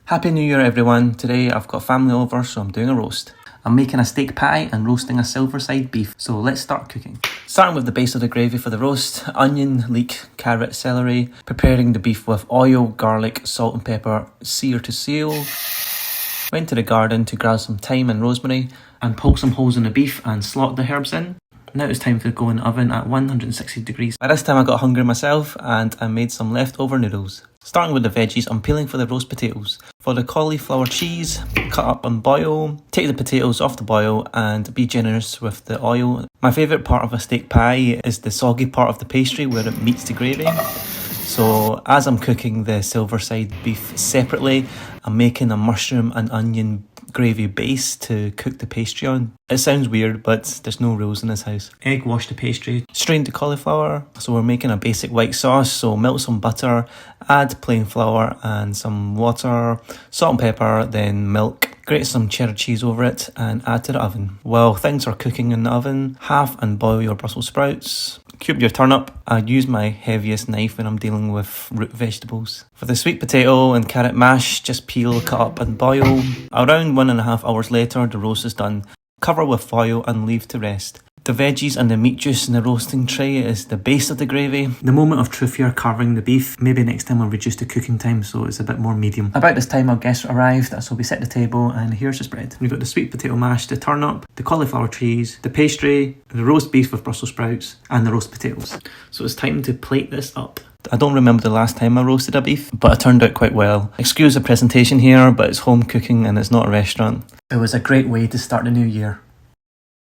Happy New Year everyone. Today I've got family over, so I'm doing a roast. I'm making a steak pie and roasting a silverside beef, so let's start cooking. Starting with the base of the gravy for the roast: onion, leek, carrot, celery. Preparing the beef with oil, garlic, salt and pepper, sear to seal. Went to the garden to grab some thyme and rosemary and poke some holes in the beef and slot the herbs in. Now it's time to go in the oven at 160 degrees. By this time I got hungry myself and I made some leftover noodles. Starting with the veggies, I'm peeling for the roast potatoes. For the cauliflower cheese, cut up and boil. Take the potatoes off the boil and be generous with the oil. My favourite part of a steak pie is the soggy part of the pastry where it meets the gravy. So as I'm cooking the silverside beef separately, I'm making a mushroom and onion gravy base to cook the pastry on. It sounds weird, but there's no rules in this house. Egg wash the pastry, strain the cauliflower. So we're making a basic white sauce, so melt some butter, add plain flour and some water, salt and pepper, then milk. Grate some cheddar cheese over it and add to the oven. While things are cooking in the oven, half and boil your Brussels sprouts. Cube your turnip. I use my heaviest knife when I'm dealing with root vegetables. For the sweet potato and carrot mash, just peel, cut up and boil. Around 1.5 hours later, the roast is done. Cover with foil and leave to rest. The veggies and the meat juice in the roasting tray is the base of the gravy. The moment of truth here, carving the beef. Maybe next time I'll reduce the cooking time so it's a bit more medium. About this time our guests arrived, so we set the table and here's the spread. We've got the sweet potato mash, the turnip, the cauliflower cheese, the pastry, the roast beef with Brussels sprouts and the roast potatoes. So it's time to plate this up. I don't remember the last time I roasted a beef, but it turned out quite well. Excuse the presentation here, but it's home cooking and it's not a restaurant. It was a great way to start the new year.